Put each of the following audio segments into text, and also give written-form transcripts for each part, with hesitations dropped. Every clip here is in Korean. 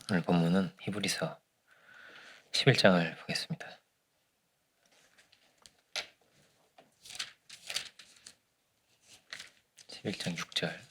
오늘 본문은 히브리서 11장을 보겠습니다. 11장 6절.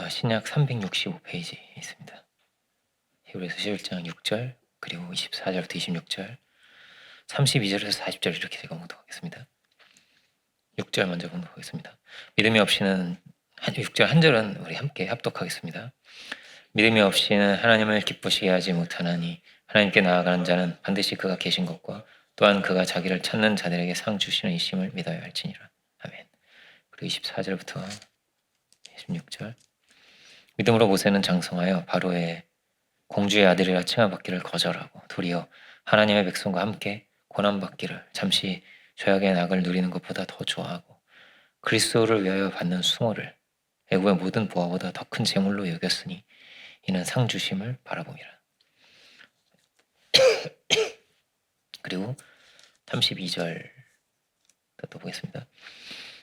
신약 365페이지에 있습니다. 히브리서 11장 6절 그리고 24절부터 26절 32절에서 40절 이렇게 제가 봉독하겠습니다. 6절 먼저 봉독하겠습니다. 믿음이 없이는 6절 한 절은 우리 함께 합독하겠습니다. 믿음이 없이는 하나님을 기쁘시게 하지 못하나니 하나님께 나아가는 자는 반드시 그가 계신 것과 또한 그가 자기를 찾는 자들에게 상 주시는 이심을 믿어야 할지니라. 아멘. 그리고 24절부터 26절 믿음으로 모세는 장성하여 바로의 공주의 아들이라 칭함받기를 거절하고 도리어 하나님의 백성과 함께 고난받기를 잠시 죄악의 낙을 누리는 것보다 더 좋아하고 그리스도를 위하여 받는 수모를 애굽의 모든 보화보다 더 큰 재물로 여겼으니 이는 상 주심을 바라봄이라. 그리고 32절 또 보겠습니다.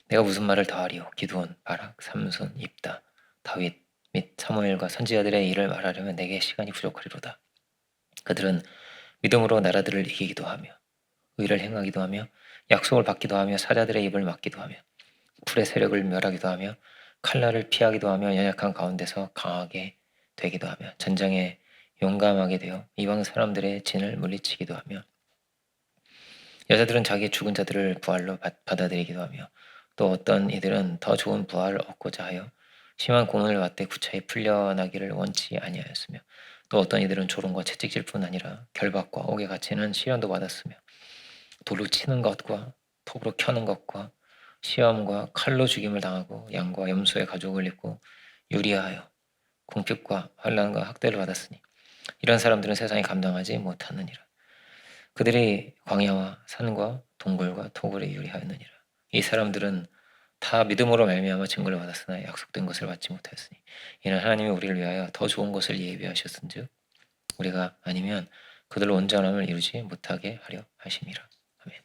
내가 무슨 말을 더하리요? 기드온, 바락, 삼손, 입다, 다윗 및 사무엘과 선지자들의 일을 말하려면 내게 시간이 부족하리로다. 그들은 믿음으로 나라들을 이기기도 하며 의를 행하기도 하며 약속을 받기도 하며 사자들의 입을 막기도 하며 풀의 세력을 멸하기도 하며 칼날을 피하기도 하며 연약한 가운데서 강하게 되기도 하며 전장에 용감하게 되어 이방 사람들의 진을 물리치기도 하며 여자들은 자기 죽은 자들을 부활로 받아들이기도 하며 또 어떤 이들은 더 좋은 부활을 얻고자 하여 심한 고문을 받되 구차히 풀려나기를 원치 아니하였으며 또 어떤 이들은 조롱과 채찍질뿐 아니라 결박과 옥에 갇히는 시련도 받았으며 돌로 치는 것과 톱으로 켜는 것과 시험과 칼로 죽임을 당하고 양과 염소의 가죽을 입고 유리하여 궁핍과 환난과 학대를 받았으니 이런 사람들은 세상이 감당하지 못하느니라. 그들이 광야와 산과 동굴과 토굴에 유리하였느니라. 이 사람들은 다 믿음으로 말미암아 증거를 받았으나 약속된 것을 받지 못하였으니 이는 하나님이 우리를 위하여 더 좋은 것을 예비하셨은즉 우리가 아니면 그들로 온전함을 이루지 못하게 하려 하심이라. 아멘.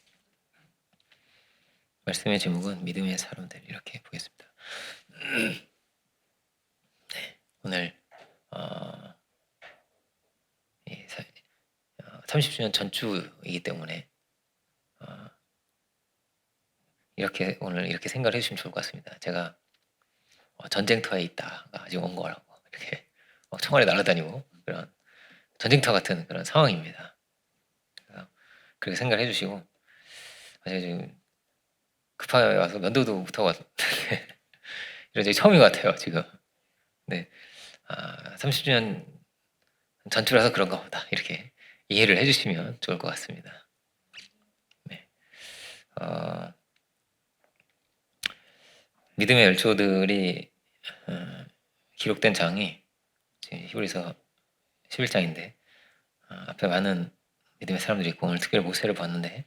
말씀의 제목은 믿음의 사람들 이렇게 보겠습니다. 네, 오늘 30주년 전주이기 때문에 오늘 이렇게 생각을 해주시면 좋을 것 같습니다. 제가 전쟁터에 있다가 지금 온 거라고 이렇게 총알에 날아다니고 그런 전쟁터 같은 그런 상황입니다. 그렇게 생각을 해주시고 제가 지금 급하게 와서 면도도 못하고 왔는데 이런 적이 처음인 것 같아요 지금. 네, 30주년 전투라서 그런가 보다 이렇게 이해를 해주시면 좋을 것 같습니다. 네, 믿음의 열조들이 기록된 장이 히브리서 11장인데 앞에 많은 믿음의 사람들이 있고 오늘 특별히 모세를 봤는데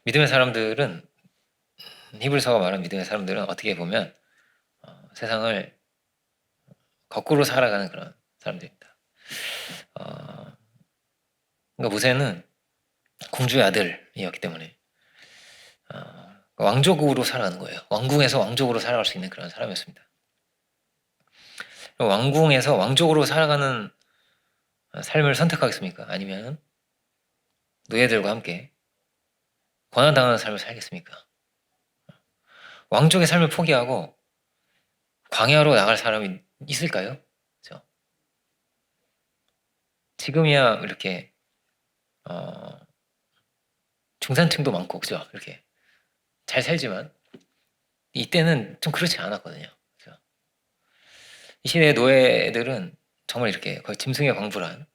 믿음의 사람들은 히브리서가 말하는 믿음의 사람들은 어떻게 보면 세상을 거꾸로 살아가는 그런 사람들입니다. 그러니까 모세는 공주의 아들이었기 때문에 왕족으로 살아가는 거예요. 왕궁에서 왕족으로 살아갈 수 있는 그런 사람이었습니다. 왕궁에서 왕족으로 살아가는 삶을 선택하겠습니까? 아니면 노예들과 함께 고난당하는 삶을 살겠습니까? 왕족의 삶을 포기하고 광야로 나갈 사람이 있을까요? 그렇죠? 지금이야 이렇게 중산층도 많고 그죠? 이렇게 잘 살지만 이때는 좀 그렇지 않았거든요. 그죠? 이 시대의 노예들은 정말 이렇게 거의 짐승의 광부란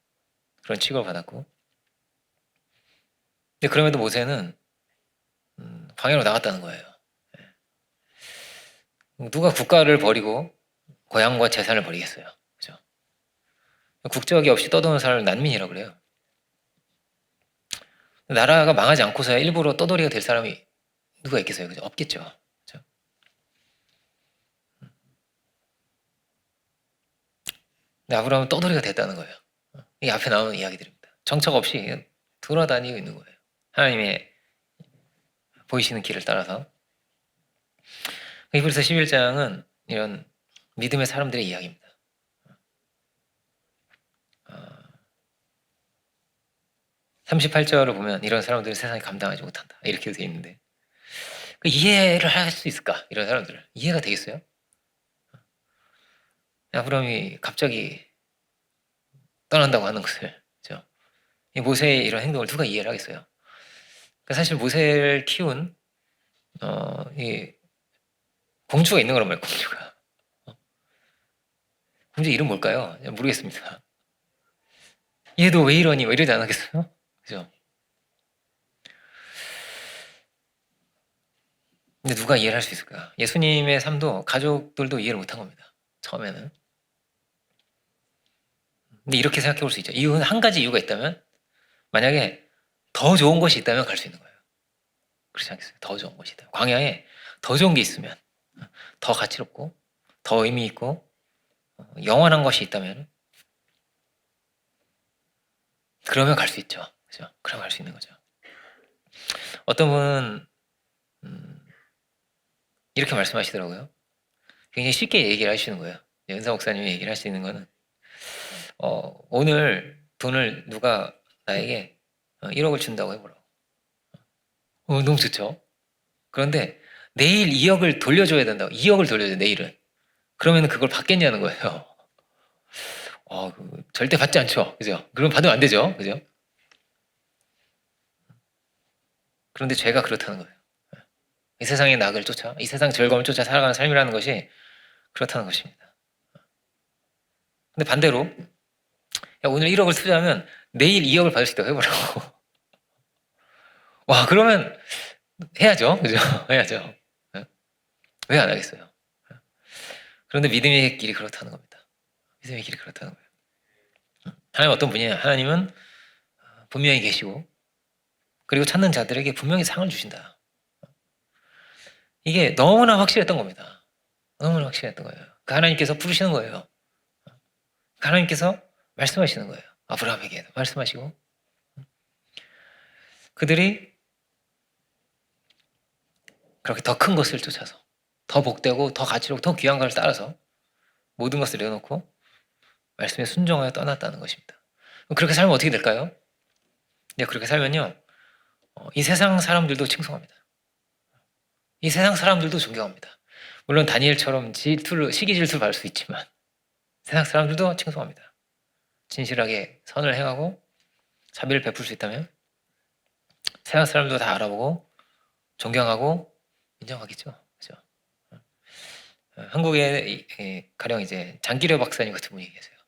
그런 취급을 받았고, 근데 그럼에도 모세는 광야로 나갔다는 거예요. 누가 국가를 버리고 고향과 재산을 버리겠어요. 그죠? 국적이 없이 떠도는 사람을 난민이라고 그래요. 나라가 망하지 않고서야 일부러 떠돌이가 될 사람이 누가 있겠어요? 그죠? 없겠죠. 그죠? 근데 아브라함은 떠돌이가 됐다는 거예요. 이게 앞에 나오는 이야기들입니다. 정처 없이 돌아다니고 있는 거예요. 하나님의 보이시는 길을 따라서. 히브리서 11장은 이런 믿음의 사람들의 이야기입니다. 38절을 보면 이런 사람들은 세상에 감당하지 못한다. 이렇게 되어 있는데 이해를 할 수 있을까? 이런 사람들 이해가 되겠어요? 아브라함이 갑자기 떠난다고 하는 것을, 그죠? 이 모세의 이런 행동을 누가 이해를 하겠어요? 그러니까 사실 모세를 키운 이 공주가 있는 거란 말이에요. 공주가. 공주 이름 뭘까요? 모르겠습니다. 얘도 왜 이러니? 뭐 이러지 않았겠어요? 그죠? 근데 누가 이해를 할 수 있을까? 예수님의 삶도 가족들도 이해를 못한 겁니다. 처음에는. 근데 이렇게 생각해 볼 수 있죠. 이유는 한 가지 이유가 있다면, 만약에 더 좋은 것이 있다면 갈 수 있는 거예요. 그렇지 않겠어요? 더 좋은 것이 있다. 광야에 더 좋은 게 있으면, 더 가치롭고, 더 의미 있고, 영원한 것이 있다면, 그러면 갈 수 있죠. 그죠? 그러면 갈 수 있는 거죠. 어떤 분은, 이렇게 말씀하시더라고요. 굉장히 쉽게 얘기를 하시는 거예요. 은사 목사님이 얘기를 할 수 있는 거는, 오늘 돈을 누가 나에게 1억을 준다고 해보라고. 너무 좋죠. 그런데 내일 2억을 돌려줘야 된다고. 2억을 돌려줘야 돼, 내일은. 그러면 그걸 받겠냐는 거예요. 절대 받지 않죠. 그죠? 그럼 받으면 안 되죠. 그죠? 그런데 죄가 그렇다는 거예요. 이 세상의 낙을 쫓아, 이 세상 즐거움을 쫓아 살아가는 삶이라는 것이 그렇다는 것입니다. 근데 반대로, 야, 오늘 1억을 투자하면 내일 2억을 받을 수 있다고 해보라고. 와, 그러면 해야죠. 그죠? 해야죠. 왜 안 하겠어요? 그런데 믿음의 길이 그렇다는 겁니다. 믿음의 길이 그렇다는 거예요. 하나님 어떤 분이에요? 하나님은 분명히 계시고, 그리고 찾는 자들에게 분명히 상을 주신다. 이게 너무나 확실했던 겁니다. 너무나 확실했던 거예요. 그 하나님께서 부르시는 거예요. 그 하나님께서 말씀하시는 거예요. 아브라함에게 말씀하시고, 그들이 그렇게 더 큰 것을 쫓아서, 더 복되고 더 가치롭고 더 귀한 것을 따라서 모든 것을 내어놓고 말씀에 순종하여 떠났다는 것입니다. 그렇게 살면 어떻게 될까요? 그렇게 살면요, 이 세상 사람들도 칭송합니다. 이 세상 사람들도 존경합니다. 물론 다니엘처럼 시기 질투를 받을 수 있지만 세상 사람들도 칭송합니다. 진실하게 선을 행하고 자비를 베풀 수 있다면 세상 사람들도 다 알아보고 존경하고 인정하겠죠. 그죠? 한국에 가령 이제 장기려 박사님 같은 분이 계세요.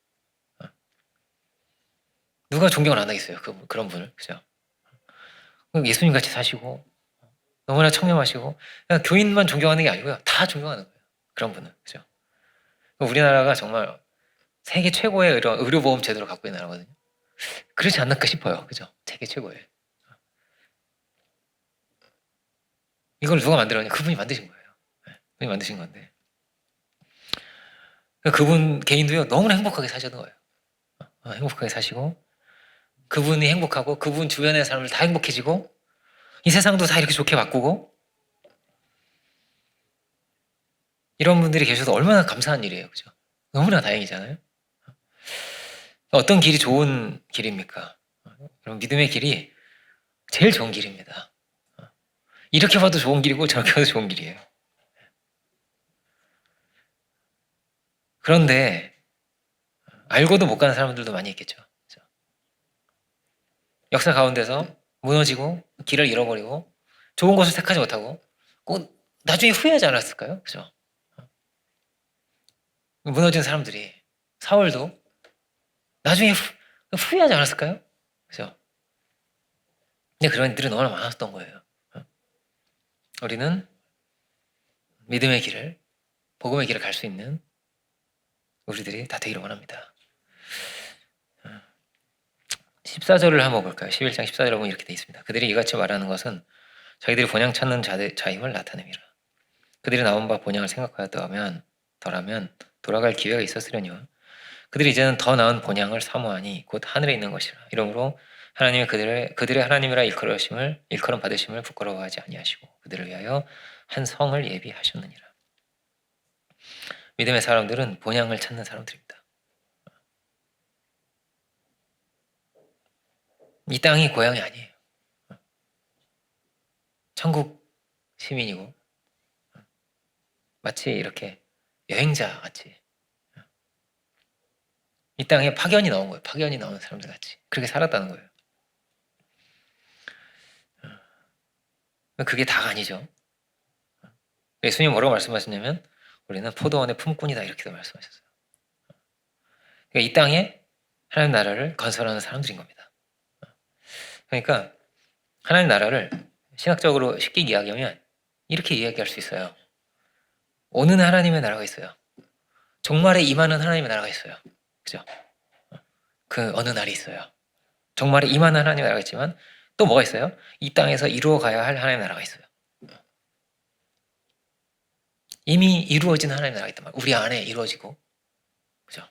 누가 존경을 안 하겠어요? 그런 분을. 그죠? 예수님 같이 사시고 너무나 청렴하시고 그냥 교인만 존경하는 게 아니고요. 다 존경하는 거예요. 그런 분은. 그죠? 우리나라가 정말 세계 최고의 이런 의료보험 제도를 갖고 있는 나라거든요. 그렇지 않을까 싶어요. 그죠? 세계 최고의. 이걸 누가 만들었냐? 그분이 만드신 거예요. 그분이 만드신 건데. 그분 개인도요, 너무나 행복하게 사셨던 거예요. 행복하게 사시고, 그분이 행복하고, 그분 주변의 사람들 다 행복해지고, 이 세상도 다 이렇게 좋게 바꾸고, 이런 분들이 계셔서 얼마나 감사한 일이에요. 그죠? 너무나 다행이잖아요. 어떤 길이 좋은 길입니까? 그럼 믿음의 길이 제일 좋은 길입니다. 이렇게 봐도 좋은 길이고 저렇게 봐도 좋은 길이에요. 그런데 알고도 못 가는 사람들도 많이 있겠죠. 그죠? 역사 가운데서 무너지고 길을 잃어버리고 좋은 것을 택하지 못하고 꼭 나중에 후회하지 않았을까요? 그죠? 무너진 사람들이 사울도 나중에 후회하지 않았을까요? 그죠? 근데 그런 일들이 너무나 많았던 거예요. 우리는 믿음의 길을, 복음의 길을 갈 수 있는 우리들이 다 되기를 원합니다. 14절을 한번 볼까요? 11장 14절에 보면 이렇게 되어 있습니다. 그들이 이같이 말하는 것은 자기들이 본향 찾는 자임을 나타냅니다. 그들이 나온 바 본향을 생각하였더라면 돌아갈 기회가 있었으려니와 그들이 이제는 더 나은 본향을 사모하니 곧 하늘에 있는 것이라. 이러므로 하나님이 그들의 하나님이라 일컬음 받으심을 부끄러워하지 아니하시고 그들을 위하여 한 성을 예비하셨느니라. 믿음의 사람들은 본향을 찾는 사람들입니다. 이 땅이 고향이 아니에요. 천국 시민이고 마치 이렇게 여행자 같이 이 땅에 파견이 나온 거예요. 파견이 나온 사람들 같이 그렇게 살았다는 거예요. 그게 다가 아니죠. 예수님 뭐라고 말씀하셨냐면 우리는 포도원의 품꾼이다 이렇게도 말씀하셨어요. 그러니까 이 땅에 하나님 나라를 건설하는 사람들인 겁니다. 그러니까 하나님 나라를 신학적으로 쉽게 이야기하면 이렇게 이야기할 수 있어요. 오는 하나님의 나라가 있어요. 종말에 임하는 하나님의 나라가 있어요. 그죠? 그 어느 날이 있어요. 종말에 임하는 하나님의 나라가 있지만 또 뭐가 있어요? 이 땅에서 이루어 가야 할 하나님의 나라가 있어요. 이미 이루어진 하나님의 나라가 있단 말이에요. 우리 안에 이루어지고. 그죠?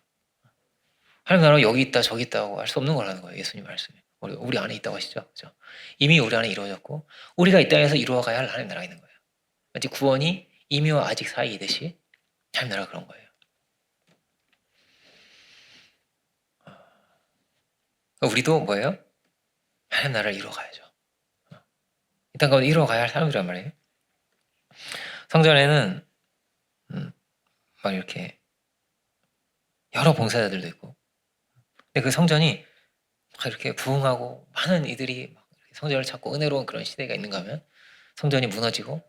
하나님의 나라가 여기 있다 저기 있다고 할 수 없는 거라는 거예요. 예수님 말씀에. 우리 안에 있다고 하시죠. 그죠? 이미 우리 안에 이루어졌고 우리가 이 땅에서 이루어 가야 할 하나님의 나라가 있는 거예요. 마치 구원이 이미와 아직 사이이듯이 하나님 나라가 그런 거예요. 우리도 뭐예요? 하나님 나라를 이루어 가야죠. 이 땅 가운데 이루어 가야 할 사람들이란 말이에요. 성전에는 막 이렇게 여러 봉사자들도 있고 근데 그 성전이 막 이렇게 부흥하고 많은 이들이 막 성전을 찾고 은혜로운 그런 시대가 있는가 하면 성전이 무너지고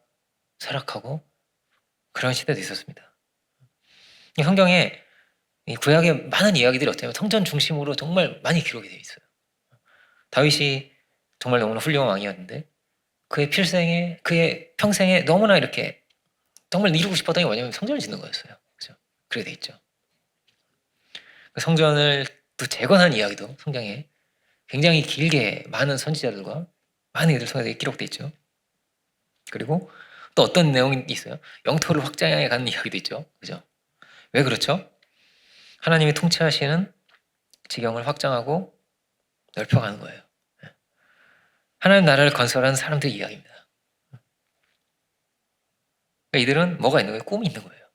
쇠락하고 그런 시대도 있었습니다. 이 성경에 이 구약에 많은 이야기들이 어쩌면 성전 중심으로 정말 많이 기록이 되어 있어요. 다윗이 정말 너무나 훌륭한 왕이었는데 그의 평생에 너무나 이렇게 정말 이루고 싶었던 게 뭐냐면 성전을 짓는 거였어요. 그죠? 그렇게 돼 있죠. 그 성전을 또 재건한 이야기도 성경에 굉장히 길게 많은 선지자들과 많은 이들 통해서 기록돼 있죠. 그리고 또 어떤 내용이 있어요? 영토를 확장해 가는 이야기도 있죠. 그죠? 왜 그렇죠? 하나님이 통치하시는 지경을 확장하고 넓혀가는 거예요. 하나님 나라를 건설하는 사람들 이야기입니다. 그러니까 이들은 뭐가 있는 거예요? 꿈이 있는 거예요.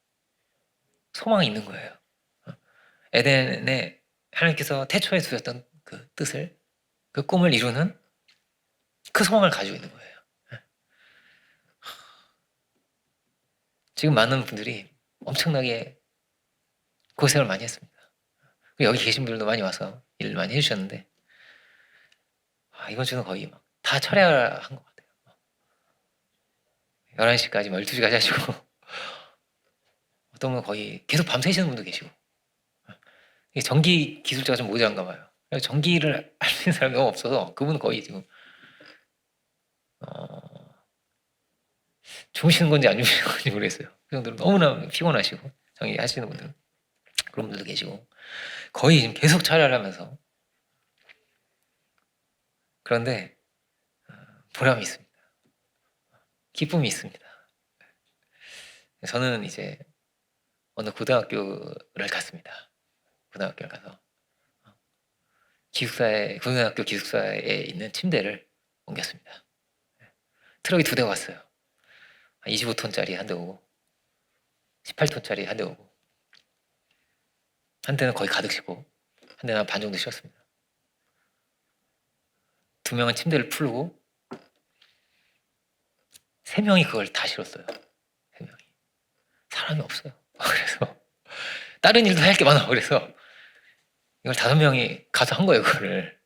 소망이 있는 거예요. 에덴에 하나님께서 태초에 두셨던 그 뜻을 그 꿈을 이루는 그 소망을 가지고 있는 거예요. 지금 많은 분들이 엄청나게 고생을 많이 했습니다. 여기 계신 분들도 많이 와서 일을 많이 해주셨는데 이번 주는 거의 막 다 철야한 것 같아요. 11시까지 12시까지 하시고 어떤 분은 거의 계속 밤새시는 분도 계시고 전기 기술자가 좀 모자란가 봐요. 전기를 할 수 있는 사람이 너무 없어서 그분은 거의 지금 주무시는 건지 안 주무시는 건지 모르겠어요. 그 정도로 너무나 피곤하시고 전기 하시는 분들 그런 분들도 계시고 거의 지금 계속 촬영을 하면서 그런데 보람이 있습니다. 기쁨이 있습니다. 저는 이제 어느 고등학교를 갔습니다. 고등학교를 가서 고등학교 기숙사에 있는 침대를 옮겼습니다. 트럭이 2대 왔어요. 25톤짜리 한 대 오고 18톤짜리 한 대 오고 한 대는 거의 가득 싣고 한 대는 반 정도 싣었습니다. 2명은 침대를 풀고 3명이 그걸 다 실었어요. 3명이. 사람이 없어요. 그래서 다른 일도 할 게 많아. 그래서 이걸 5명이 가서 한 거예요. 그거를.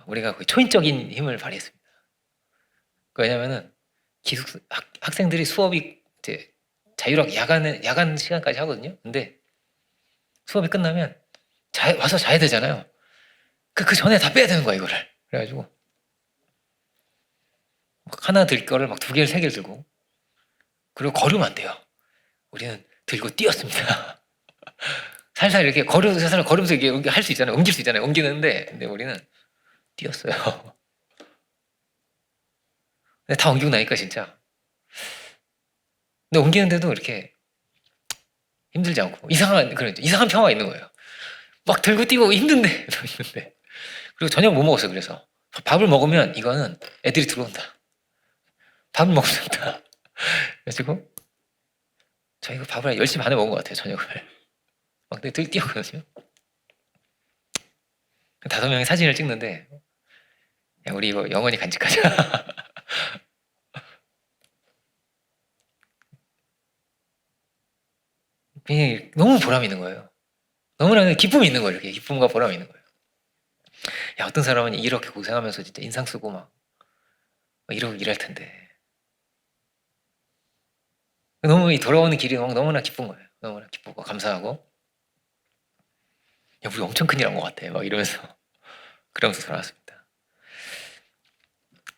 우리가 거의 초인적인 힘을 발휘했습니다. 왜냐면은 학생들이 수업이 이제 자유롭게 야간 시간까지 하거든요. 근데 수업이 끝나면 와서 자야 되잖아요. 그 전에 다 빼야 되는 거야 이거를. 그래가지고 하나 들 거를 막 2개를 3개를 들고 그리고 걸으면 안 돼요. 우리는 들고 뛰었습니다. 살살 이렇게 걸으면서 이게 할 수 있잖아요. 옮길 수 있잖아요. 옮기는데 근데 우리는 뛰었어요. 근데 다 옮기고 나니까 진짜. 근데 옮기는데도 이렇게 힘들지 않고 이상한 평화가 있는 거예요. 막 들고 뛰고 힘든데 힘든데. 그리고 저녁 못 먹었어요. 그래서 밥을 먹으면 이거는 애들이 들어온다. 밥을 먹으면 된다. 그래가지고 저 이거 밥을 10시 반에 먹은 것 같아요. 저녁을. 막 늘 뛰었거든요. 5명이 사진을 찍는데 야, 우리 이거 영원히 간직하자. 너무 보람 있는 거예요. 너무나 기쁨이 있는 거예요. 이렇게 기쁨과 보람이 있는 거예요. 야, 어떤 사람은 이렇게 고생하면서 진짜 인상 쓰고 막 이러고 일할 텐데 너무 이 돌아오는 길이 너무나 기쁜 거예요. 너무나 기쁘고 감사하고 야, 우리 엄청 큰일 한 것 같아. 막 이러면서 그러면서 돌아왔습니다.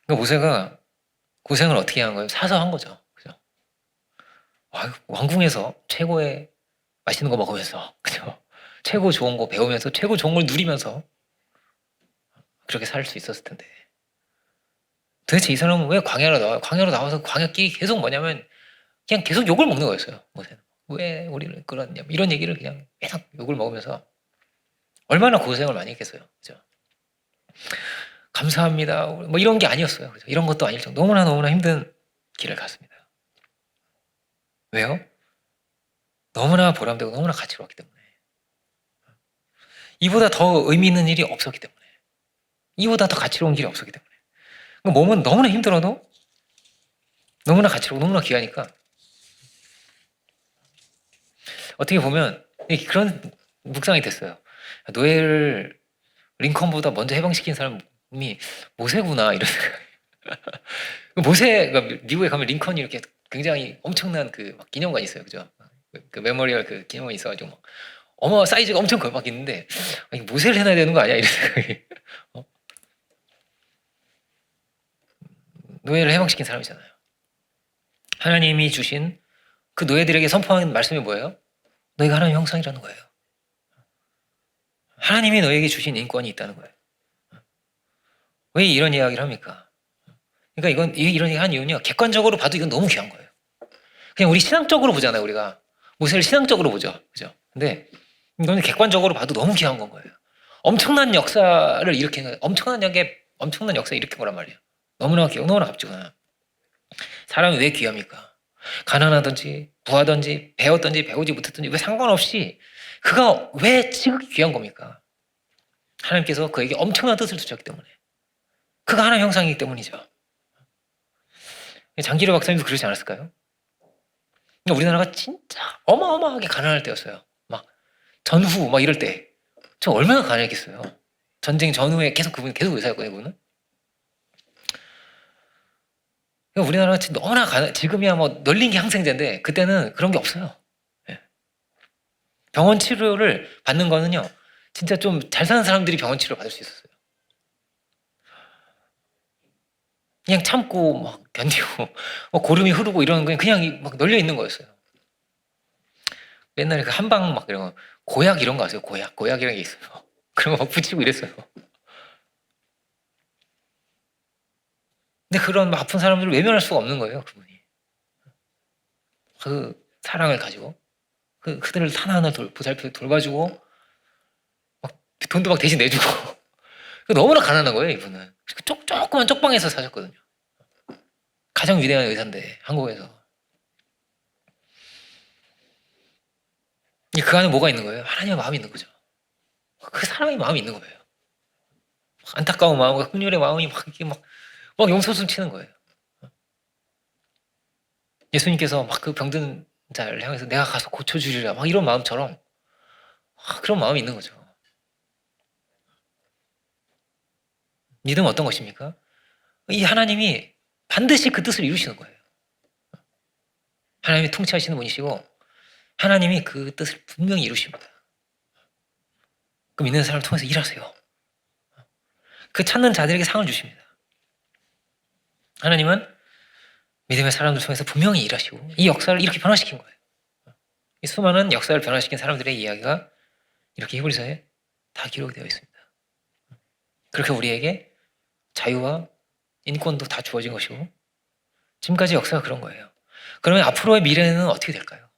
그러니까 모세가 고생을 어떻게 한 거예요? 사서 한 거죠. 그죠? 왕궁에서 최고의 맛있는 거 먹으면서 그죠? 최고 좋은 거 배우면서 최고 좋은 걸 누리면서 그렇게 살 수 있었을 텐데 도대체 이 사람은 왜 광야로 나와요? 광야로 나와서 광야길이 계속 뭐냐면 그냥 계속 욕을 먹는 거였어요. 모세는. 왜 우리를 끌었냐 이런 얘기를 그냥 계속 욕을 먹으면서 얼마나 고생을 많이 했겠어요. 그죠? 감사합니다. 뭐 이런 게 아니었어요. 그죠? 이런 것도 아닐 정도 너무나 힘든 길을 갔습니다. 왜요? 너무나 보람되고 너무나 가치로웠기 때문에. 이보다 더 의미 있는 일이 없었기 때문에. 이보다 더 가치로운 길이 없었기 때문에. 몸은 너무나 힘들어도 너무나 가치롭고 너무나 귀하니까 어떻게 보면 그런 묵상이 됐어요. 노예를 링컨보다 먼저 해방시킨 사람이 모세구나 이런 생각. 모세가 미국에 가면 링컨이 이렇게 굉장히 엄청난 막 기념관이 있어요, 그죠? 그 메모리얼 그 기념관이 있어가지고 막 어마 사이즈가 엄청 막 있는데 모세를 해놔야 되는 거 아니야 이런 생각이. 노예를 해방시킨 사람이잖아요. 하나님이 주신 그 노예들에게 선포한 말씀이 뭐예요? 너희가 하나님의 형상이라는 거예요. 하나님이 너에게 주신 인권이 있다는 거예요. 왜 이런 이야기를 합니까? 그러니까 이런 얘기 한 이유는요. 객관적으로 봐도 이건 너무 귀한 거예요. 그냥 우리 신앙적으로 보잖아요. 우리가 모세를 신앙적으로 보죠. 그죠? 근데 이거는 객관적으로 봐도 너무 귀한 건 거예요. 엄청난 역사를 일으킨 엄청난 역사를 일으킨 거란 말이에요. 너무나 귀하고 너무나 값지구나. 사람이 왜 귀합니까? 가난하든지 부하든지 배웠든지 배우지 못했든지 왜 상관없이 그가 왜 지극히 귀한 겁니까? 하나님께서 그에게 엄청난 뜻을 두셨기 때문에 그가 하나님의 형상이기 때문이죠. 장기로 박사님도 그러지 않았을까요? 그러니까 우리나라가 진짜 어마어마하게 가난할 때였어요. 막 전후 막 이럴 때 저 얼마나 가난했겠어요. 전쟁 전후에 그분 계속 의사였거든요. 그분은. 그러니까 우리나라가 너무나 지금이야 뭐 널린 게 항생제인데 그때는 그런 게 없어요. 예. 병원 치료를 받는 거는요. 진짜 좀 잘 사는 사람들이 병원 치료를 받을 수 있었어요. 그냥 참고 막 견디고 고름이 흐르고 이러는 건 그냥 막 널려 있는 거였어요. 옛날에 그 한방 막 이런 거 고약 이런 거 아세요? 고약이라는 게 있어요. 그런 거 막 붙이고 이랬어요. 근데 그런 아픈 사람들을 외면할 수가 없는 거예요, 그분이. 그 사랑을 가지고 그들을 하나하나 보살펴 돌봐주고 막 돈도 막 대신 내주고 너무나 가난한 거예요, 이분은. 조그만 쪽방에서 사셨거든요. 가장 위대한 의사인데 한국에서. 그 안에 뭐가 있는 거예요? 하나님의 마음이 있는 거죠. 그 사람의 마음이 있는 거예요. 안타까운 마음과 흥률의 마음이 막 이렇게 막 용솟음 치는 거예요. 예수님께서 막 그 병든 자를 향해서 내가 가서 고쳐주리라 막 이런 마음처럼 그런 마음이 있는 거죠. 믿음은 어떤 것입니까? 이 하나님이 반드시 그 뜻을 이루시는 거예요. 하나님이 통치하시는 분이시고 하나님이 그 뜻을 분명히 이루십니다. 그 믿는 사람을 통해서 일하세요. 그 찾는 자들에게 상을 주십니다. 하나님은 믿음의 사람들 통해서 분명히 일하시고 이 역사를 이렇게 변화시킨 거예요. 이 수많은 역사를 변화시킨 사람들의 이야기가 이렇게 히브리서에 다 기록이 되어 있습니다. 그렇게 우리에게 자유와 인권도 다 주어진 것이고 지금까지 역사가 그런 거예요. 그러면 앞으로의 미래는 어떻게 될까요?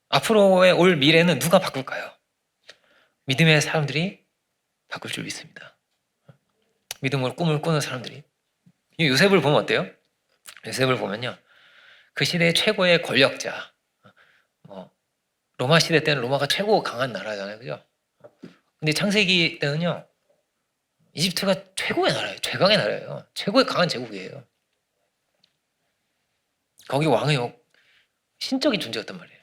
앞으로의 올 미래는 누가 바꿀까요? 믿음의 사람들이 바꿀 줄 믿습니다. 믿음으로 꿈을 꾸는 사람들이. 요셉을 보면 어때요? 요셉을 보면요. 그 시대의 최고의 권력자. 뭐 로마 시대 때는 로마가 최고 강한 나라잖아요. 그죠? 근데 창세기 때는요. 이집트가 최고의 나라예요. 최강의 나라예요. 최고의 강한 제국이에요. 거기 왕이 신적인 존재였단 말이에요.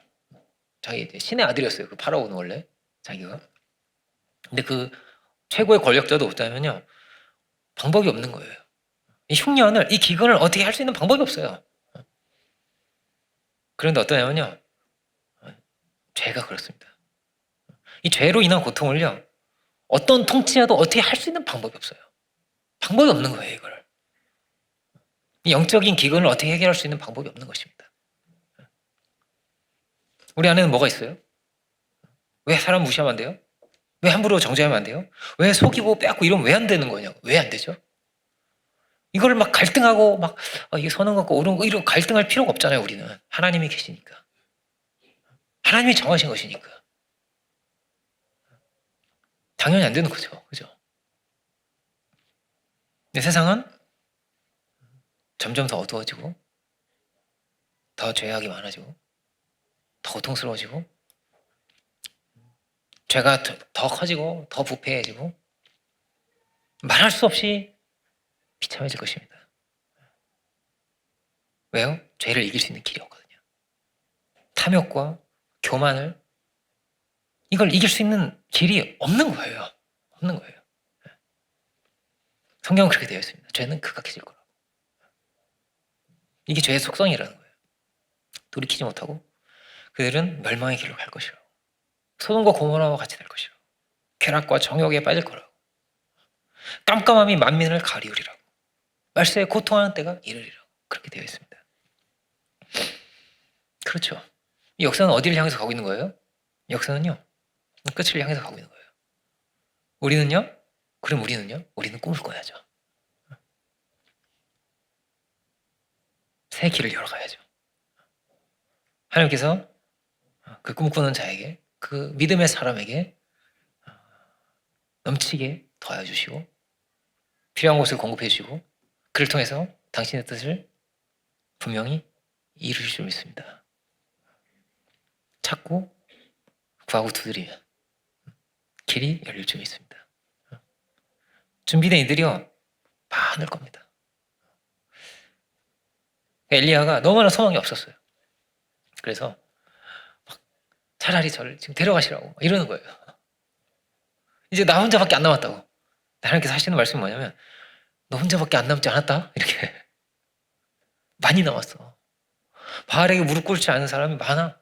자기 신의 아들이었어요. 그 파라오는 원래 자기가. 근데 그 최고의 권력자도 없다면요. 방법이 없는 거예요. 이 흉년을, 이 기근을 어떻게 할 수 있는 방법이 없어요. 그런데 어떠냐면요. 죄가 그렇습니다. 이 죄로 인한 고통을요. 어떤 통치자도 어떻게 할 수 있는 방법이 없어요. 방법이 없는 거예요, 이걸. 이 영적인 기근을 어떻게 해결할 수 있는 방법이 없는 것입니다. 우리 안에는 뭐가 있어요? 왜 사람 무시하면 안 돼요? 왜 함부로 정죄하면 안 돼요? 왜 속이고 빼앗고 이러면 왜 안 되는 거냐고. 왜 안 되죠? 이걸 막 갈등하고 막 이게 선한 것 같고 옳은 거 이런 갈등할 필요가 없잖아요. 우리는 하나님이 계시니까. 하나님이 정하신 것이니까. 당연히 안 되는 거죠. 그죠? 근데 세상은 점점 더 어두워지고 더 죄악이 많아지고 더 고통스러워지고 죄가 더 커지고 더 부패해지고 말할 수 없이 비참해질 것입니다. 왜요? 죄를 이길 수 있는 길이 없거든요. 탐욕과 교만을 이걸 이길 수 있는 길이 없는 거예요. 없는 거예요. 성경은 그렇게 되어 있습니다. 죄는 극악해질 거라고. 이게 죄의 속성이라는 거예요. 돌이키지 못하고 그들은 멸망의 길로 갈 것이라고. 소돔과 고모라와 같이 될 것이라고. 쾌락과 정욕에 빠질 거라고. 깜깜함이 만민을 가리우리라고. 말세에 고통하는 때가 이르리라고. 그렇게 되어 있습니다. 그렇죠. 이 역사는 어디를 향해서 가고 있는 거예요? 역사는요. 끝을 향해서 가고 있는 거예요. 우리는요? 그럼 우리는요? 우리는 꿈을 꿔야죠. 새 길을 열어가야죠. 하나님께서 그 꿈꾸는 자에게 그 믿음의 사람에게 넘치게 더하여 주시고 필요한 곳을 공급해 주시고 그를 통해서 당신의 뜻을 분명히 이루실 줄 믿습니다. 찾고 구하고 두드리면 길이 열릴 줄 믿습니다. 준비된 이들이요 많을 겁니다. 엘리야가 너무나 소망이 없었어요. 그래서 막 차라리 저를 지금 데려가시라고 이러는 거예요. 이제 나 혼자밖에 안 남았다고. 하나님께서 하시는 말씀이 뭐냐면 너 혼자밖에 안 남지 않았다? 이렇게 많이 남았어. 바알에게 무릎 꿇지 않은 사람이 많아.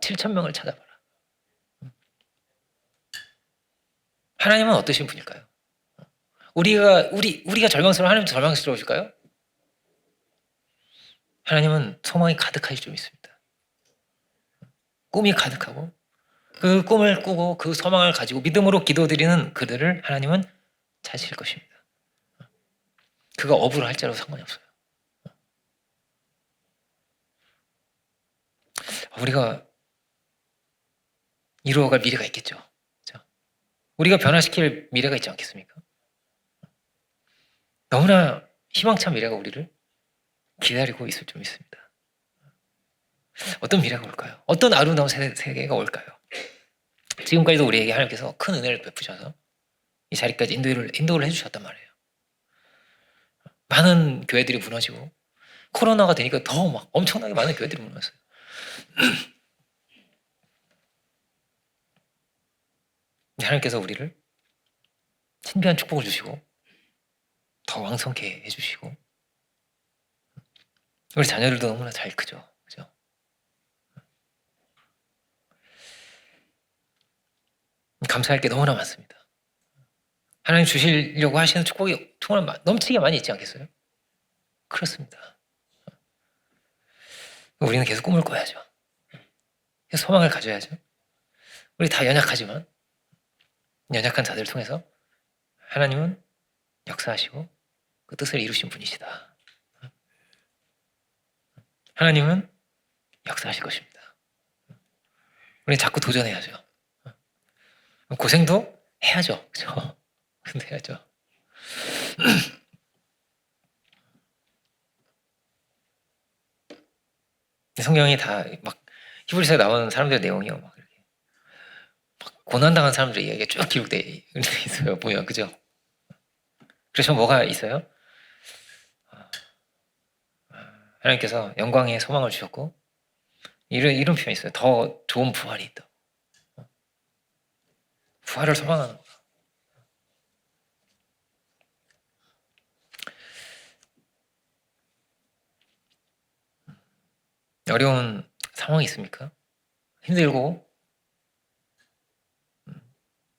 7,000명을 찾아봐라. 하나님은 어떠신 분일까요? 우리가 절망스러워 하나님도 절망스러우실까요? 하나님은 소망이 가득하실 줄 믿습니다. 꿈이 가득하고 그 꿈을 꾸고 그 소망을 가지고 믿음으로 기도드리는 그들을 하나님은 찾으실 것입니다. 그가 업으로 할지라도 상관이 없어요. 우리가 이루어갈 미래가 있겠죠. 그렇죠? 우리가 변화시킬 미래가 있지 않겠습니까? 너무나 희망찬 미래가 우리를 기다리고 있을 줄 믿습니다. 어떤 미래가 올까요? 어떤 아름다운 세계가 올까요? 지금까지도 우리에게 하나님께서 큰 은혜를 베푸셔서 이 자리까지 인도를 해주셨단 말이에요. 많은 교회들이 무너지고 코로나가 되니까 더 막 엄청나게 많은 교회들이 무너졌어요. 하나님께서 우리를 신비한 축복을 주시고 더 왕성케 해주시고 우리 자녀들도 너무나 잘 크죠. 그죠? 감사할 게 너무나 많습니다. 하나님 주시려고 하시는 축복이 정말 넘치게 많이 있지 않겠어요? 그렇습니다. 우리는 계속 꿈을 꿔야죠. 계속 소망을 가져야죠. 우리 다 연약하지만 연약한 자들을 통해서 하나님은 역사하시고 그 뜻을 이루신 분이시다. 하나님은 역사하실 것입니다. 우리는 자꾸 도전해야죠. 고생도 해야죠. 그죠? 근데 해야죠. 성경이 다 막 히브리서에 나오는 사람들의 내용이요. 막 이렇게 막 고난당한 사람들의 이야기가 쭉 기록돼 있어요. 보면 그죠? 그래서 뭐가 있어요? 하나님께서 영광의 소망을 주셨고 이런 표현이 있어요. 더 좋은 부활이 있다. 부활을 소망하는 거야. 어려운 상황이 있습니까? 힘들고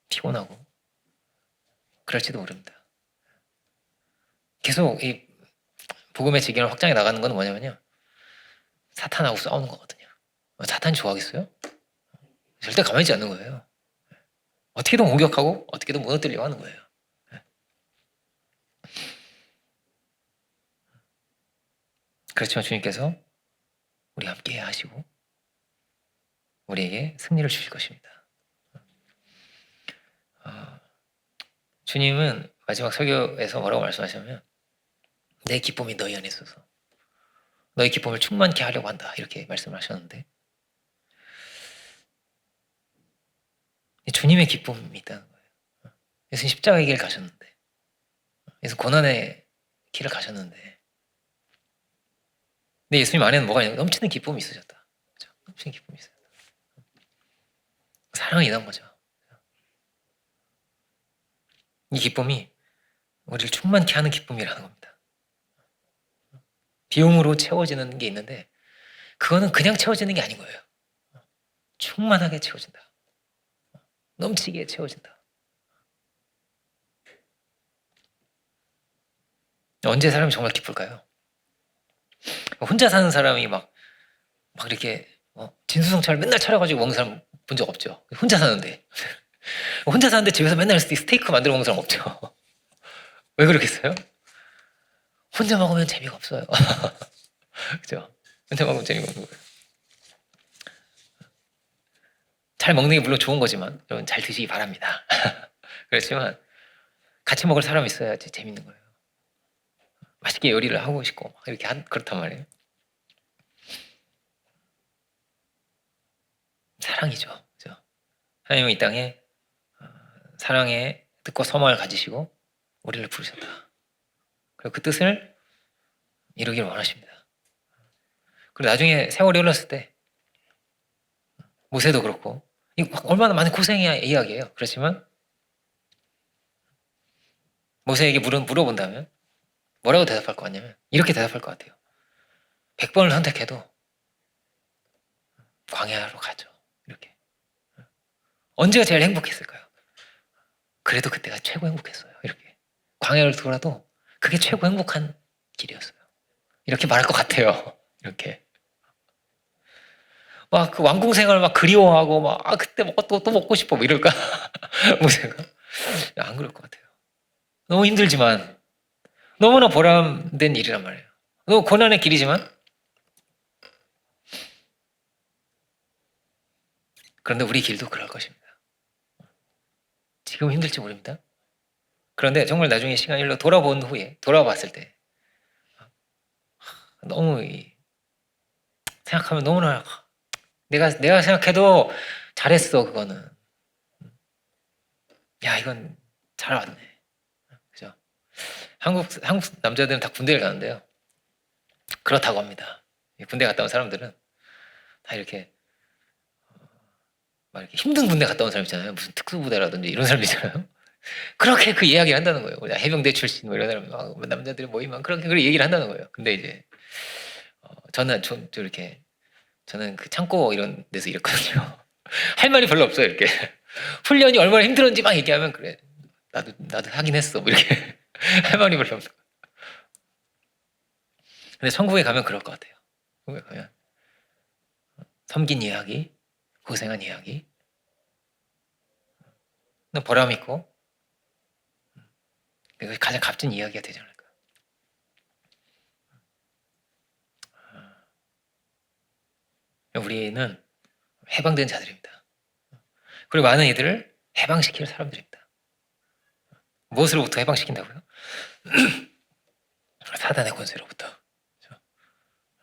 피곤하고 그럴지도 모릅니다. 계속 이 복음의 지경을 확장해 나가는 건 뭐냐면요. 사탄하고 싸우는 거거든요. 사탄이 좋아하겠어요? 절대 가만히 있지 않는 거예요. 어떻게든 공격하고 어떻게든 무너뜨리려고 하는 거예요. 그렇지만 주님께서 우리 함께 하시고 우리에게 승리를 주실 것입니다. 주님은 마지막 설교에서 뭐라고 말씀하시냐면 내 기쁨이 너희 안에 있어서 너희 기쁨을 충만케 하려고 한다 이렇게 말씀을 하셨는데 주님의 기쁨이 있다는 거예요. 예수님 십자가의 길을 가셨는데 그래서 고난의 길을 가셨는데 근데 예수님 안에는 뭐가 있냐면 넘치는 기쁨이 있으셨다. 그렇죠? 넘치는 기쁨이 있어요. 사랑이 있는 거죠. 이 기쁨이 우리를 충만케 하는 기쁨이라는 겁니다. 비용으로 채워지는 게 있는데 그거는 그냥 채워지는 게 아닌 거예요. 충만하게 채워진다. 넘치게 채워진다. 언제 사람이 정말 기쁠까요? 혼자 사는 사람이 막 이렇게 진수성찬을 맨날 차려가지고 먹는 사람 본 적 없죠. 혼자 사는데 혼자 사는데 집에서 맨날 스테이크 만들어 먹는 사람 없죠. 왜 그러겠어요? 혼자 먹으면 재미가 없어요. 그죠? 혼자 먹으면 재미가 없는 거예요. 잘 먹는 게 물론 좋은 거지만 여러분 잘 드시기 바랍니다. 그렇지만 같이 먹을 사람이 있어야지 재밌는 거예요. 맛있게 요리를 하고 싶고 이렇게 그렇단 말이에요. 사랑이죠. 그죠? 하나님은 이 땅에 사랑의 뜻과 소망을 가지시고 우리를 부르셨다. 그리고 그 뜻을 이루기를 원하십니다. 그리고 나중에 세월이 흘렀을 때 모세도 그렇고 얼마나 많은 고생의 이야기예요. 그렇지만 모세에게 물어본다면 뭐라고 대답할 것 같냐면 이렇게 대답할 것 같아요. 100번을 선택해도 광야로 가죠. 이렇게. 언제가 제일 행복했을까요? 그래도 그때가 최고 행복했어요. 이렇게. 광야를 돌아도 그게 최고 행복한 길이었어요. 이렇게 말할 것 같아요. 이렇게. 막 그 왕궁 생활 막 그리워하고 막 그때 또 먹고 싶어 뭐 이럴까? 모세가 안 그럴 것 같아요. 너무 힘들지만 너무나 보람된 일이란 말이에요. 너무 고난의 길이지만 그런데 우리 길도 그럴 것입니다. 지금 힘들지 모릅니다. 그런데 정말 나중에 시간이 흘러 돌아봤을 때 너무 생각하면 너무나 내가 생각해도 잘했어 그거는. 야 이건 잘 왔네. 그죠? 한국 남자들은 다 군대를 가는데요. 그렇다고 합니다. 군대 갔다 온 사람들은 다 이렇게 막 이렇게 힘든 군대 갔다 온 사람 있잖아요. 무슨 특수부대라든지 이런 사람 있잖아요. 그렇게 그 이야기를 한다는 거예요. 해병대 출신 뭐 이런 사람 남자들이 모이면 그렇게 그 얘기를 한다는 거예요. 근데 이제 저는 좀 이렇게 저는 그 창고 이런 데서 일했거든요. 할 말이 별로 없어요. 이렇게 훈련이 얼마나 힘들었는지 막 얘기하면 그래 나도 하긴 했어. 뭐 이렇게 할 말이 별로 없어. 근데 천국에 가면 그럴 것 같아요. 천국에 가면 섬긴 이야기, 고생한 이야기, 보람 있고 그게 가장 값진 이야기가 되지 않을까. 우리는 해방된 자들입니다. 그리고 많은 이들을 해방시킬 사람들입니다. 무엇으로부터 해방시킨다고요? 사단의 권세로부터.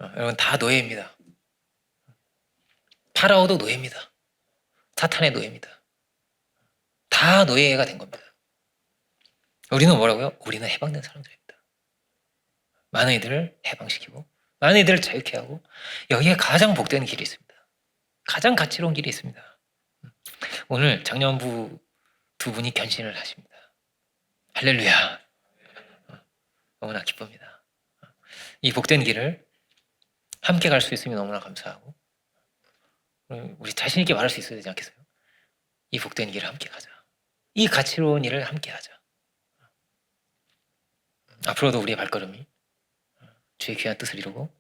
여러분 다 노예입니다. 파라오도 노예입니다. 사탄의 노예입니다. 다 노예가 된 겁니다. 우리는 뭐라고요? 우리는 해방된 사람들입니다. 많은 이들을 해방시키고 많은 이들을 자유케 하고 여기에 가장 복되는 길이 있습니다. 가장 가치로운 길이 있습니다. 오늘 장년부 두 분이 견신을 하십니다. 할렐루야. 너무나 기쁩니다. 이 복된 길을 함께 갈 수 있으면 너무나 감사하고 우리 자신 있게 말할 수 있어야 되지 않겠어요? 이 복된 길을 함께 가자. 이 가치로운 일을 함께 하자. 앞으로도 우리의 발걸음이 주의 귀한 뜻을 이루고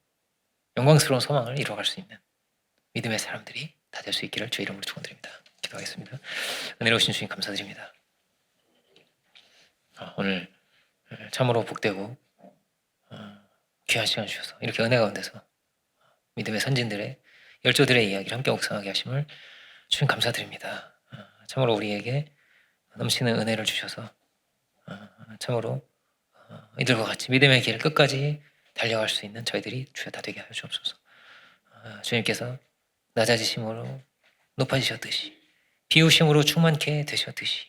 영광스러운 소망을 이루어갈 수 있는 믿음의 사람들이 다 될 수 있기를 주의 이름으로 축원드립니다. 기도하겠습니다. 은혜로우신 주님 감사드립니다. 오늘 참으로 복되고 귀한 시간 주셔서 이렇게 은혜 가운데서 믿음의 선진들의 열조들의 이야기를 함께 묵상하게 하심을 주님 감사드립니다. 참으로 우리에게 넘치는 은혜를 주셔서 참으로 이들과 같이 믿음의 길을 끝까지 달려갈 수 있는 저희들이 주여 다 되게 하여 주옵소서. 주님께서 낮아지심으로 높아지셨듯이 비우심으로 충만케 되셨듯이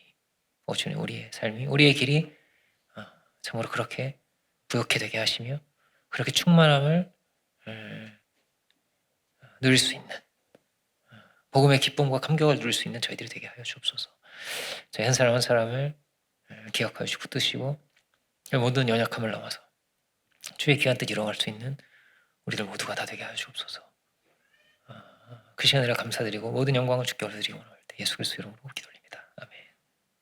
주님 우리의 삶이 우리의 길이 참으로 그렇게 부욕해 되게 하시며 그렇게 충만함을 누릴 수 있는 복음의 기쁨과 감격을 누릴 수 있는 저희들이 되게 하여 주옵소서. 저희 한 사람 한 사람을 기억하여 주시고 붙드시고 모든 연약함을 넘어서 주의 귀한 뜻 이뤄갈 수 있는 우리들 모두가 다 되게 하여 주옵소서. 그 시간에 감사드리고 모든 영광을 주께 올려드리고 나올 때 예수 그리스도 이름으로 기도드립니다.